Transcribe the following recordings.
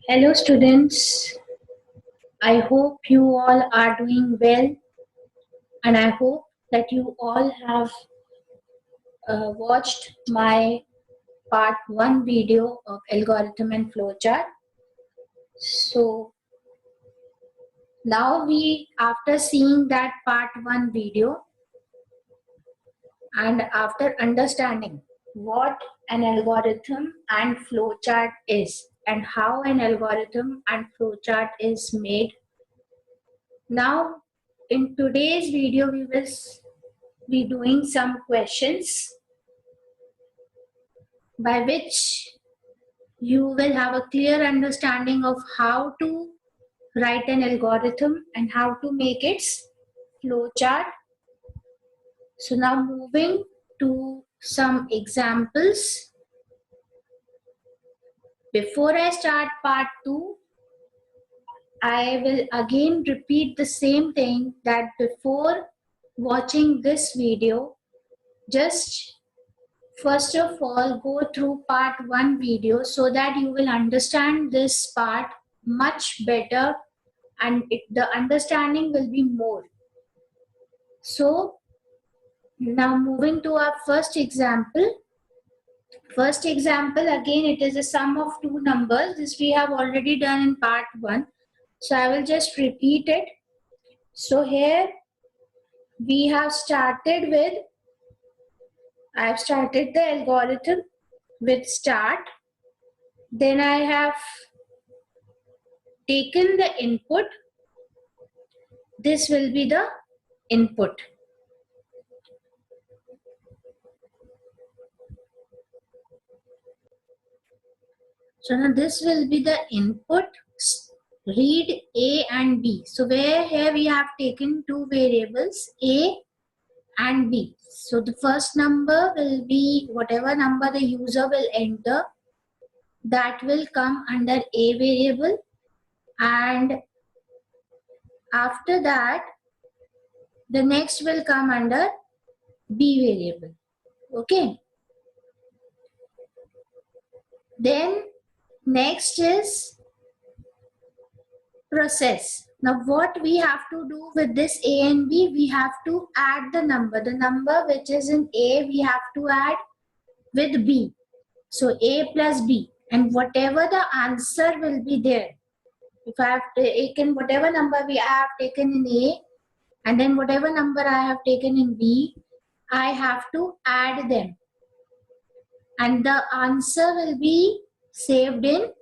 Hello students, I hope you all are doing well and I hope that you all have watched my part 1 video of algorithm and flowchart. So now after seeing that part 1 video and after understanding what an algorithm and flowchart is and how an algorithm and flowchart is made, now in today's video we will be doing some questions by which you will have a clear understanding of how to write an algorithm and how to make its flowchart. So now moving to some examples. Before I start part 2, I will again repeat the same thing that before watching this video, just first of all, go through part 1 video so that you will understand this part much better and the understanding will be more. So now moving to our first example. First example, again it is a sum of two numbers. This we have already done in part 1. So I will just repeat it. So here we have started with, I have started the algorithm with start. Then I have taken the input. This will be the input. So now this will be the input. Read A and B. So where here we have taken two variables A and B. So the first number will be whatever number the user will enter, that will come under A variable, and after that the next will come under B variable. Okay. Then next is process. Now what we have to do with this A and B, we have to add the number. The number which is in A we have to add with B. So A plus B, and whatever the answer will be there. If I have taken whatever number I have taken in A and then whatever number I have taken in B, I have to add them. And the answer will be saved in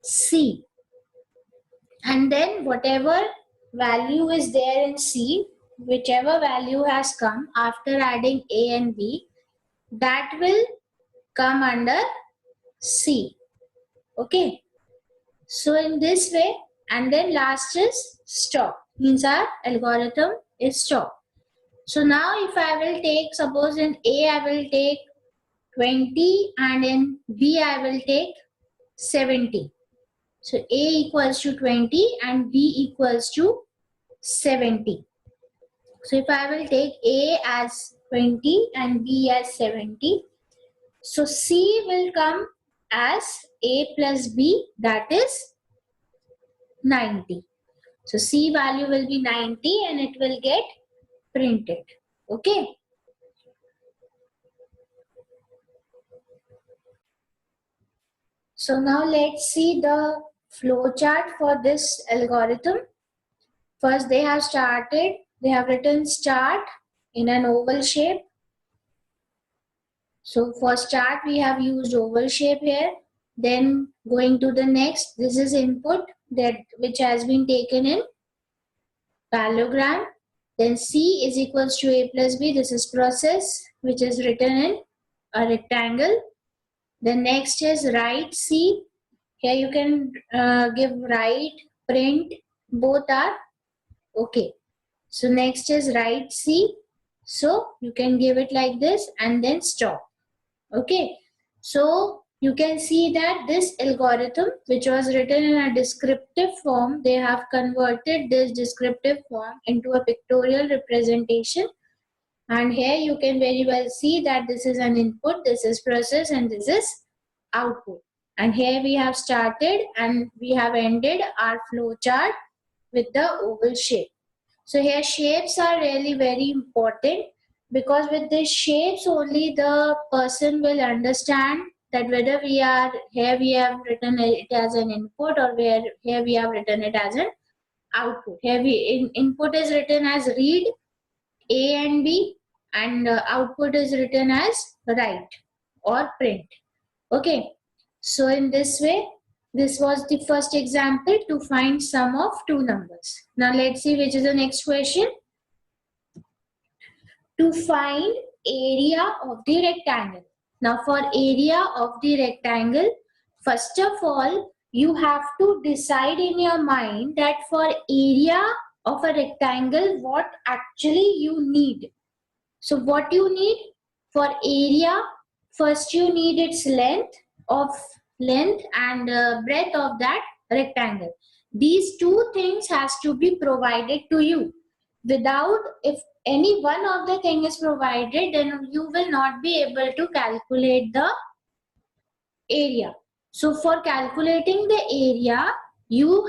C. And then whatever value is there in C, whichever value has come after adding A and B, that will come under C. Okay. So in this way, and then last is stop, means our algorithm is stop. So now if I will take, suppose in A I will take 20 and in B I will take 70. So A equals to 20 and B equals to 70. So if I will take A as 20 and B as 70, so C will come as A plus B, that is 90. So C value will be 90 and it will get printed. Okay. So now let's see the flowchart for this algorithm. First they have written start in an oval shape. So for start we have used oval shape here. Then going to the next, this is input which has been taken in parallelogram. Then C is equals to A plus B. This is process which is written in a rectangle. The next is write C. Here you can give write, print, both are okay. So next is write C. So you can give it like this and then stop. Okay. So you can see that this algorithm which was written in a descriptive form, they have converted this descriptive form into a pictorial representation. And here you can very well see that this is an input, this is process, and this is output. And here we have started and we have ended our flow chart with the oval shape. So here shapes are really very important, because with these shapes only the person will understand that whether we are, here we have written it as an input, or where here we have written it as an output. Here input is written as read A and B, and output is written as write or print. Okay, so in this way, this was the first example to find sum of two numbers. Now let's see which is the next question. To find area of the rectangle. Now for area of the rectangle, first of all, you have to decide in your mind that for area of a rectangle, what actually you need. So what you need for area, first you need its length and breadth of that rectangle. These two things has to be provided to you. Without, if any one of the thing is provided, then you will not be able to calculate the area. So for calculating the area, you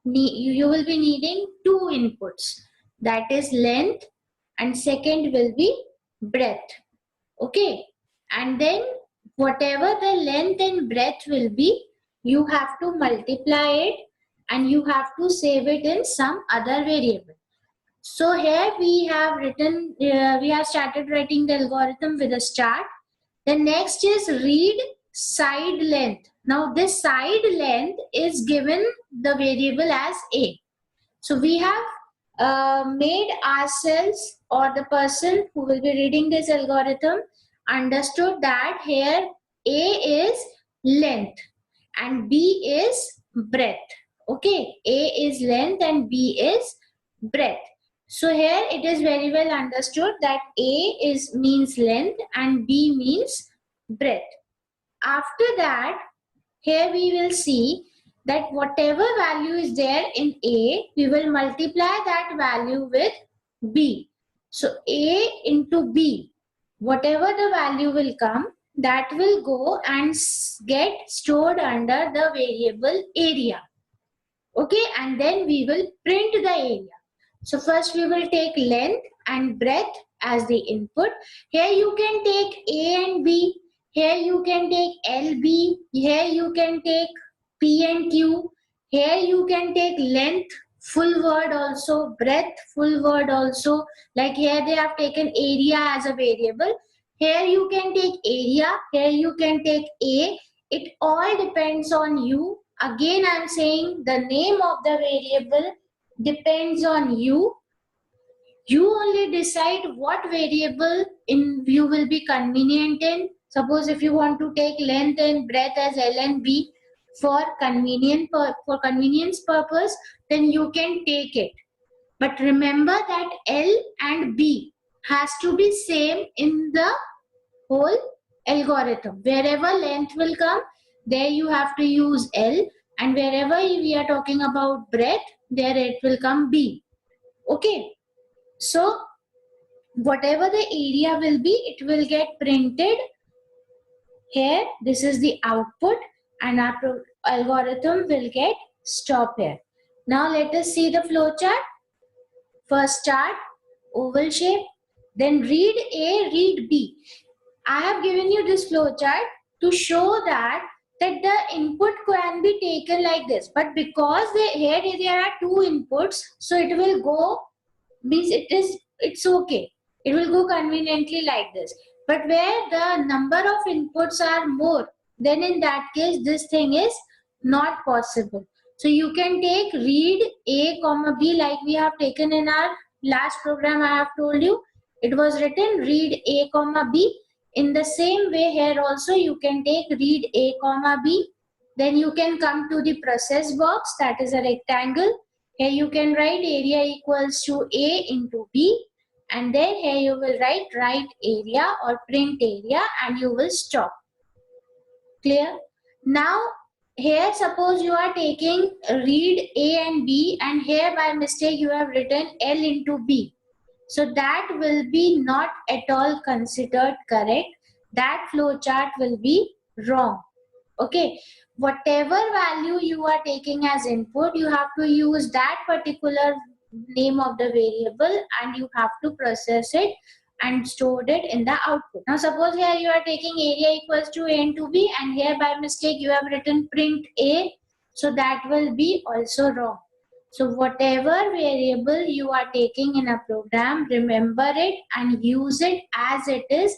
will be needing two inputs, that is length, and second will be breadth. Okay, and then whatever the length and breadth will be, you have to multiply it and you have to save it in some other variable. So here we have started writing the algorithm with a start. The next is read side length. Now this side length is given the variable as A. So we have made ourselves, or the person who will be reading this algorithm, understood that here A is length and B is breadth. Okay, A is length and B is breadth. So here it is very well understood that A means length and B means breadth. After that, here we will see that whatever value is there in A, we will multiply that value with B. So A into B, whatever the value will come, that will go and get stored under the variable area. Okay, and then we will print the area. So first we will take length and breadth as the input. Here you can take A and B. Here you can take LB. Here you can take P and Q. Here you can take length, full word also, breadth, full word also. Like here they have taken area as a variable. Here you can take area. Here you can take A. It all depends on you. Again, I am saying the name of the variable depends on you. You only decide what variable you will be convenient in. Suppose if you want to take length and breadth as L and B for convenience purpose, then you can take it. But remember that L and B has to be same in the whole algorithm. Wherever length will come, there you have to use L, and wherever we are talking about breadth, there it will come B. Okay, so whatever the area will be, it will get printed here. This is the output and our algorithm will get stop here. Now let us see the flow chart. First start, oval shape, then read A, read B. I have given you this flow chart to show that the input can be taken like this, but because here there are two inputs, so it will go, means it's okay, it will go conveniently like this. But where the number of inputs are more, then in that case this thing is not possible. So you can take read A comma B like we have taken in our last program. I have told you it was written read A comma B. In the same way here also you can take read A comma B. Then you can come to the process box, that is a rectangle. Here you can write area equals to A into B, and then here you will write area or print area and you will stop. Clear? Now here suppose you are taking read A and B, and here by mistake you have written L into B. So that will be not at all considered correct. That flow chart will be wrong. Okay, whatever value you are taking as input, you have to use that particular name of the variable and you have to process it and stored it in the output. Now suppose here you are taking area equals to a into b, and here by mistake you have written print a, so that will be also wrong. So whatever variable you are taking in a program, remember it and use it as it is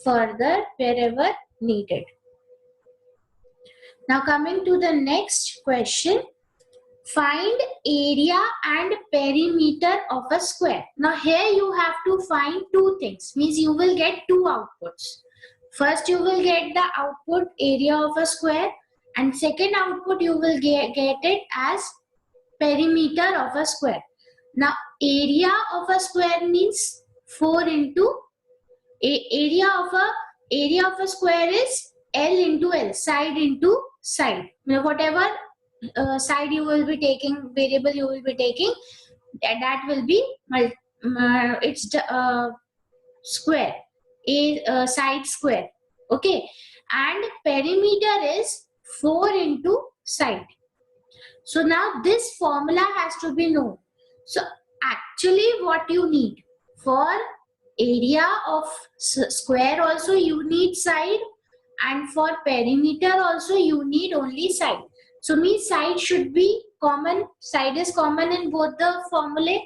further wherever needed. Now coming to the next question, find area and perimeter of a square. Now here you have to find two things, means you will get two outputs. First you will get the output area of a square, and second output you will get it as perimeter of a square. Now area of a square means 4 into area of a square is L into L, side into side. Now, whatever side you will be taking, variable you will be taking, that will be it's square, a side square. Okay, and perimeter is 4 into side. So now this formula has to be known. So actually what you need for area of square also you need side, and for perimeter also you need only side. So means side should be common, side is common in both the formulae.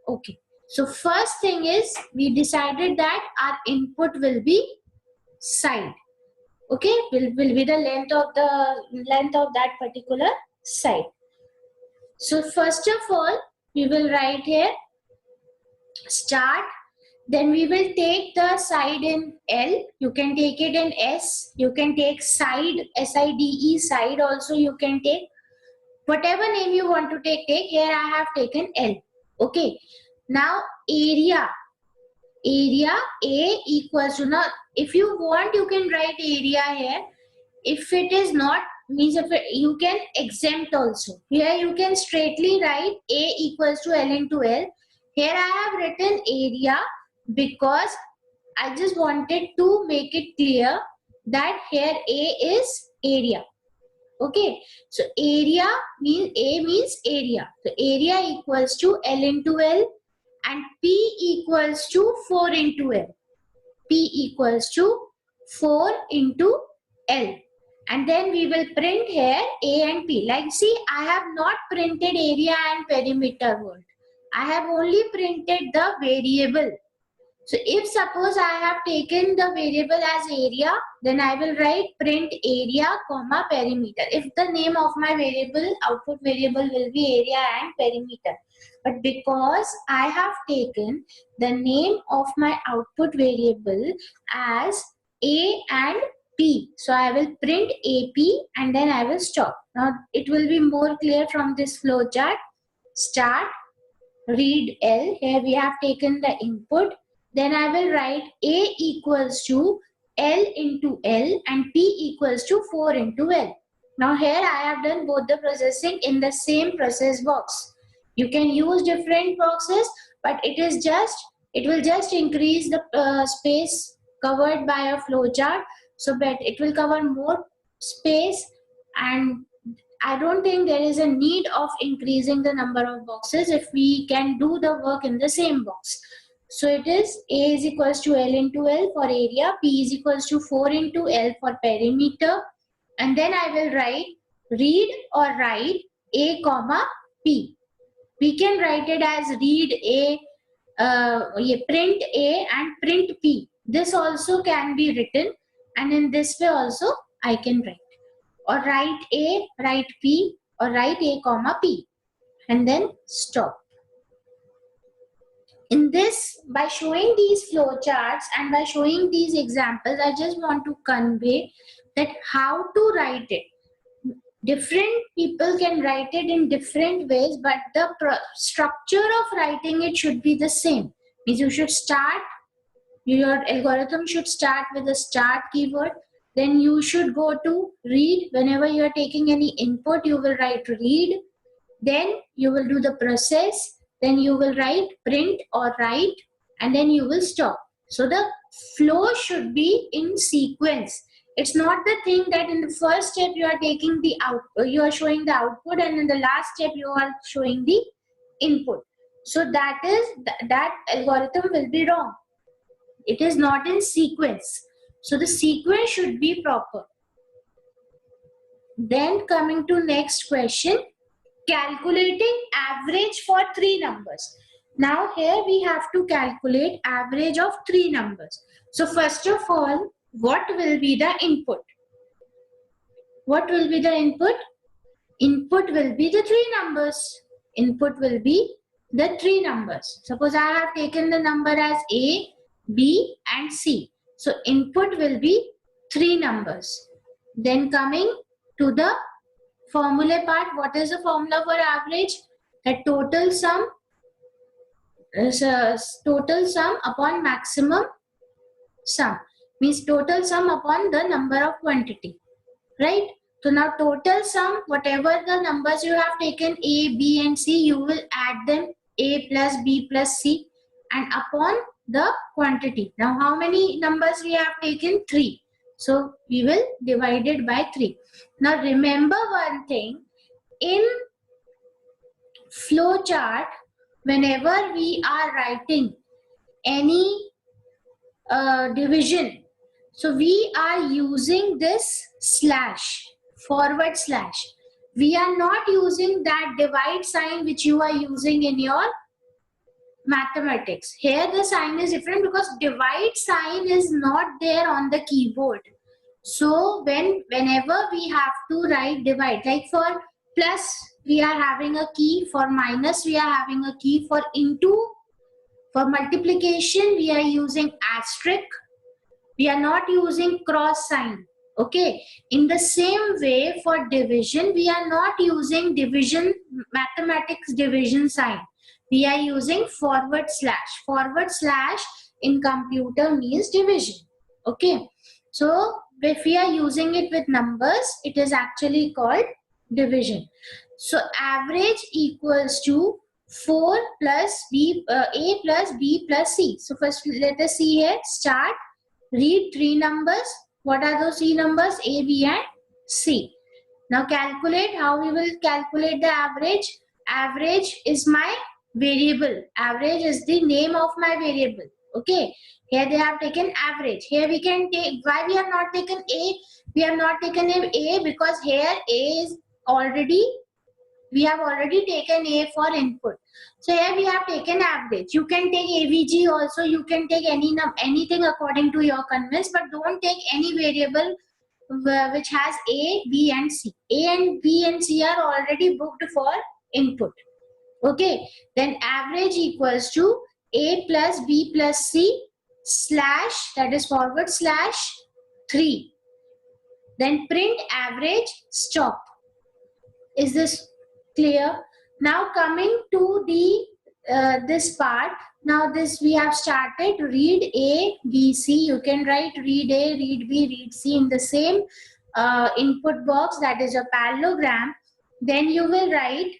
Okay, so first thing is we decided that our input will be side. Okay, will be the length of that particular side. So first of all we will write here start. Then we will take the side in L. You can take it in S. You can take side, S-I-D-E, side also you can take. Whatever name you want to take. Here I have taken L. Okay. Now area. Area A equals to, now if you want you can write area here. If it is not, means if it, you can exempt also. Here you can straightly write A equals to L into L. Here I have written area because I just wanted to make it clear that here A is area. Okay, so area means A means area. So area equals to L into L, and P equals to 4 into L. P equals to 4 into L. And then we will print here A and P. Like see, I have not printed area and perimeter word. I have only printed the variable. So if suppose I have taken the variable as area, then I will write print area comma perimeter. If the name of my variable, output variable will be area and perimeter. But because I have taken the name of my output variable as A and P, so I will print AP and then I will stop. Now it will be more clear from this flow chart. Start, read L. Here we have taken the input. Then I will write A equals to L into L and P equals to 4 into L. Now here I have done both the processing in the same process box. You can use different boxes, but it will just increase the space covered by a flowchart, so that it will cover more space, and I don't think there is a need of increasing the number of boxes if we can do the work in the same box. So it is A is equals to L into L for area, P is equals to 4 into L for perimeter, and then I will write read or write A comma P. We can write it as read A, print A and print P. This also can be written, and in this way also I can write. Or write A, write P, or write A comma P, and then stop. In this, by showing these flowcharts and by showing these examples, I just want to convey that how to write it. Different people can write it in different ways, but the structure of writing it should be the same. Means you should start, your algorithm should start with the start keyword. Then you should go to read. Whenever you are taking any input, you will write read. Then you will do the process. Then you will write print or write, and then you will stop. So the flow should be in sequence. It's not the thing that in the first step you are taking the output, you are showing the output, and in the last step you are showing the input. So that algorithm will be wrong. It is not in sequence. So the sequence should be proper. Then coming to next question, calculating average for 3 numbers. Now here we have to calculate average of 3 numbers. So first of all, what will be the input? What will be the input? Input will be the 3 numbers. Input will be the 3 numbers. Suppose I have taken the number as A, B and C. So input will be 3 numbers. Then coming to the formula part, what is the formula for average? The total sum upon maximum sum, means total sum upon the number of quantity, right? So now total sum, whatever the numbers you have taken A, B and C, you will add them A plus B plus C and upon the quantity. Now how many numbers we have taken? 3. So we will divide it by 3. Now remember one thing, in flow chart, whenever we are writing any division, so we are using this slash, forward slash. We are not using that divide sign which you are using in your mathematics. Here the sign is different because divide sign is not there on the keyboard. So whenever we have to write divide, like for plus we are having a key, for minus we are having a key, for into, for multiplication we are using asterisk, we are not using cross sign. Okay, in the same way for division we are not using division, mathematics division sign. We are using forward slash. Forward slash in computer means division. Okay, so if we are using it with numbers, it is actually called division. So average equals to 4 plus B, A plus B plus C. So first let us see here, start, read 3 numbers. What are those 3 numbers? A, B and C. Now calculate. How we will calculate the average? Average is my variable. Average is the name of my variable. Okay. Here they have taken average. Here we can take, why we have not taken A? We have not taken A because here A is already, we have already taken A for input. So here we have taken average. You can take AVG also. You can take anything according to your convenience, but don't take any variable which has A, B and C. A and B and C are already booked for input. Okay. Then average equals to A plus B plus C slash, that is forward slash 3. Then print average, stop. Is this clear? Now coming to the this part. Now this we have started, read A, B, C. You can write read A, read B, read C in the same input box, that is a parallelogram. Then you will write,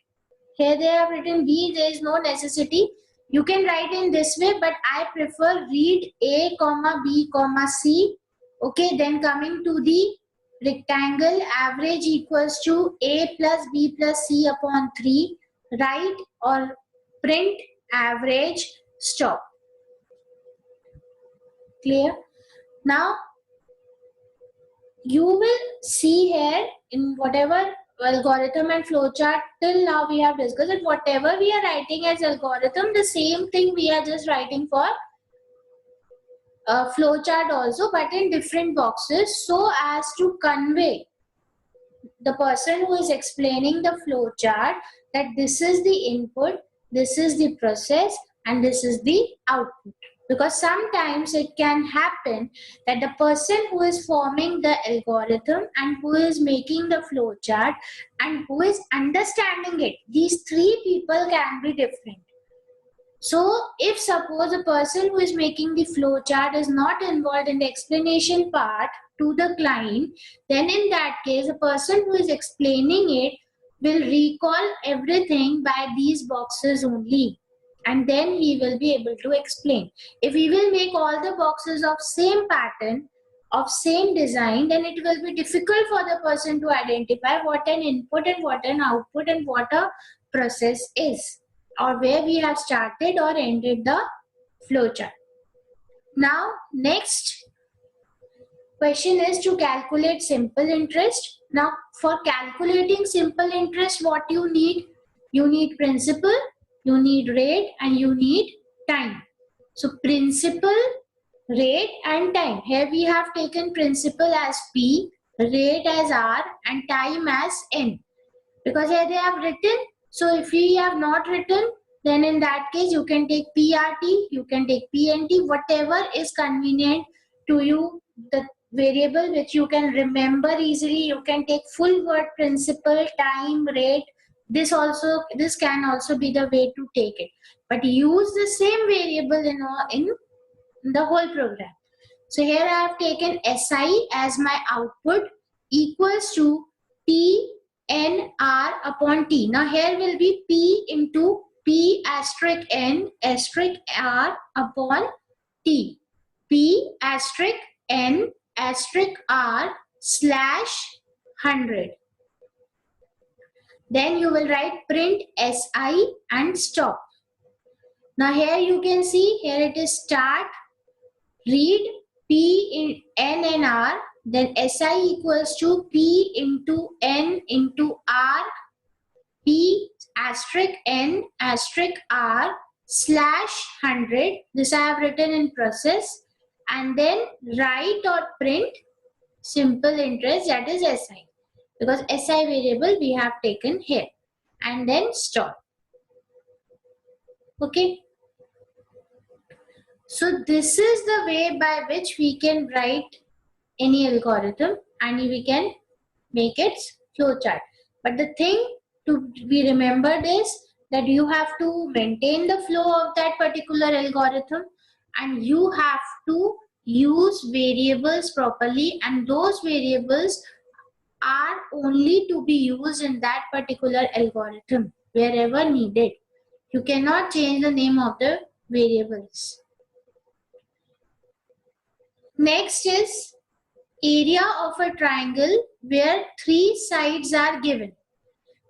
here they have written B, there is no necessity. You can write in this way, but I prefer read A, comma B, comma C. Okay, then coming to the rectangle, average equals to A plus B plus C upon 3. Write or print average, stop. Clear? Now you will see here in whatever algorithm and flowchart till now we have discussed it, whatever we are writing as algorithm, the same thing we are just writing for flowchart also, but in different boxes, so as to convey the person who is explaining the flowchart that this is the input, this is the process and this is the output. Because sometimes it can happen that the person who is forming the algorithm and who is making the flowchart and who is understanding it, these 3 people can be different. So if suppose a person who is making the flowchart is not involved in the explanation part to the client, then in that case, the person who is explaining it will recall everything by these boxes only. And then he will be able to explain. If we will make all the boxes of same pattern of same design, then it will be difficult for the person to identify what an input and what an output and what a process is, or where we have started or ended the flowchart. Now, next question is to calculate simple interest. Now, for calculating simple interest, what you need? You need principal, you need rate, and you need time. So, principal, rate, and time. Here we have taken principal as P, rate as R, and time as N. Because here they have written, so if we have not written, then in that case you can take PRT, you can take PNT, whatever is convenient to you, the variable which you can remember easily. You can take full word principal, time, rate. This can also be the way to take it. But use the same variable in the whole program. So here I have taken SI as my output equals to T N R upon T. Now here will be P into P asterisk N asterisk R upon T. P asterisk N asterisk R slash 100. Then you will write print SI and stop. Now here you can see, here it is start, read P in N and R, then SI equals to P into N into R, P asterisk N asterisk R slash 100. This I have written in process, and then write or print simple interest, that is SI, because SI variable we have taken here, and then stop. Okay. So this is the way by which we can write any algorithm and we can make its flowchart. But the thing to be remembered is that you have to maintain the flow of that particular algorithm, and you have to use variables properly, and those variables are only to be used in that particular algorithm wherever needed. You cannot change the name of the variables. Next is area of a triangle where 3 sides are given.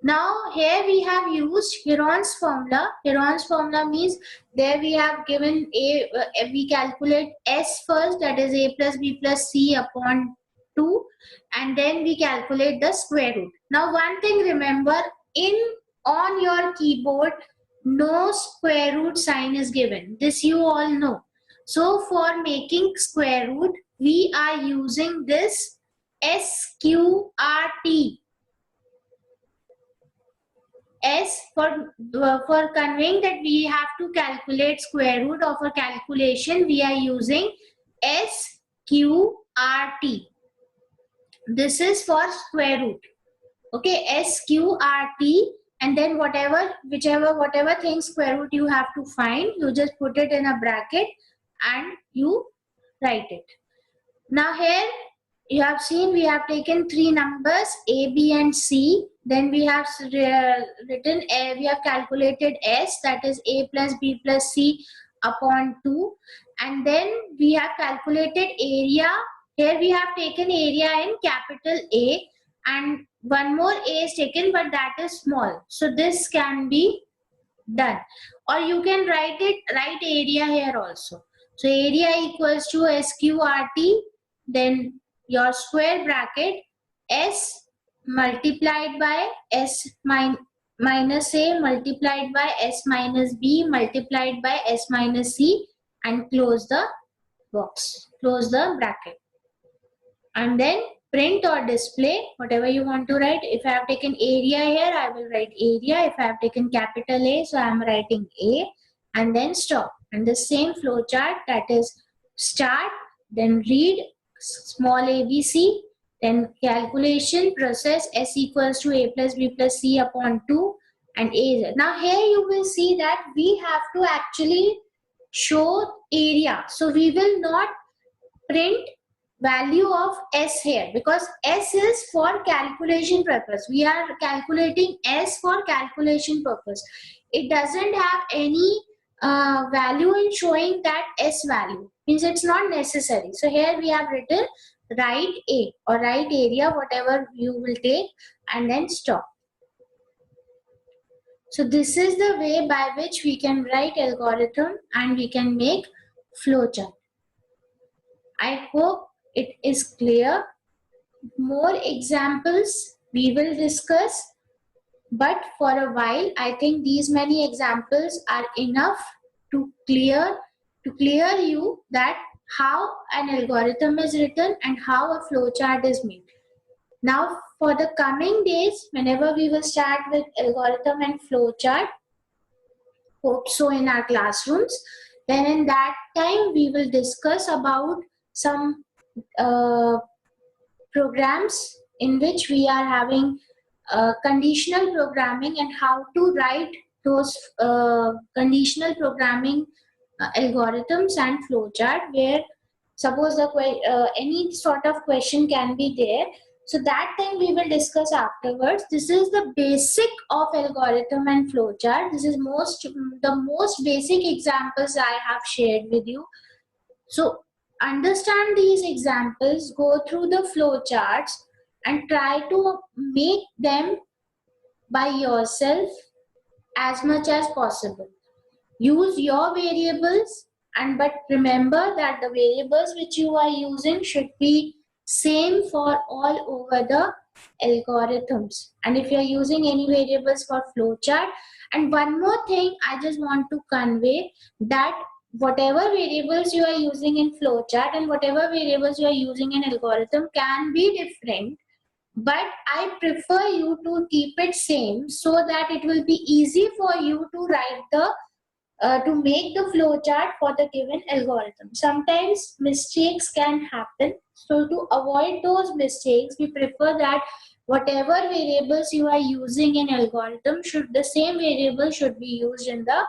Now here we have used Heron's formula. Heron's formula means there we have given we calculate S first, that is A plus B plus C upon 2, and then we calculate the square root. Now one thing remember, on your keyboard no square root sign is given. This you all know. So for making square root, we are using this SQRT. S for conveying that we have to calculate square root of a calculation, we are using SQRT. This is for square root. Okay, SQRT, and then whatever thing square root you have to find, you just put it in a bracket and you write it. Now here you have seen we have taken 3 numbers A, B and C. Then we have written we have calculated S, that is A plus B plus C upon 2, and then we have calculated area. Here we have taken area in capital A, and one more A is taken, but that is small. So this can be done, or you can write area here also. So area equals to SQRT, then your square bracket S multiplied by S minus A multiplied by S minus B multiplied by S minus C, and close the box, close the bracket, and then print or display whatever you want to write. If I have taken area here, I will write area. If I have taken capital A, so I am writing A, and then stop. And the same flow chart, that is start, then read small ABC, then calculation process S equals to A plus B plus C upon 2, and A. Now here you will see that we have to actually show area. So we will not print value of S here, because S is for calculation purpose. We are calculating S for calculation purpose. It doesn't have any value in showing that S value. Means it's not necessary. So here we have written write A or write area, whatever you will take, and then stop. So this is the way by which we can write algorithm and we can make flowchart. I hope it is clear. More examples we will discuss, but for a while I think these many examples are enough to clear you that how an algorithm is written and how a flowchart is made. Now for the coming days, whenever we will start with algorithm and flowchart, hope so in our classrooms, then in that time we will discuss about some programs in which we are having conditional programming and how to write those conditional programming algorithms and flowchart, where suppose any sort of question can be there. So that time we will discuss afterwards. This is the basic of algorithm and flowchart. This is the most basic examples I have shared with you. So understand these examples, go through the flowcharts and try to make them by yourself as much as possible. Use your variables, but remember that the variables which you are using should be same for all over the algorithms. And if you are using any variables for flowchart, and one more thing I just want to convey, that whatever variables you are using in flowchart and whatever variables you are using in algorithm can be different, but I prefer you to keep it same so that it will be easy for you to write the to make the flowchart for the given algorithm. Sometimes mistakes can happen. So to avoid those mistakes, we prefer that whatever variables you are using in algorithm, the same variable should be used in the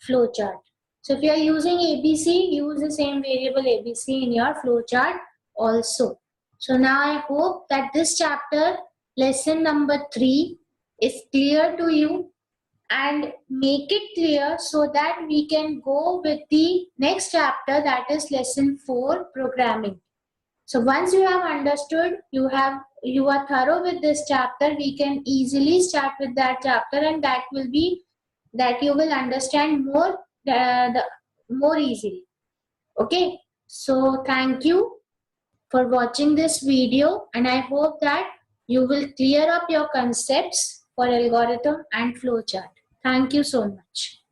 flowchart. So if you are using ABC, use the same variable ABC in your flowchart also. So now I hope that this chapter, lesson number 3, is clear to you, and make it clear so that we can go with the next chapter, that is lesson 4, programming. So once you have understood, you are thorough with this chapter, we can easily start with that chapter, and that you will understand more more easily. Okay, so thank you for watching this video, and I hope that you will clear up your concepts for algorithm and flowchart. Thank you so much.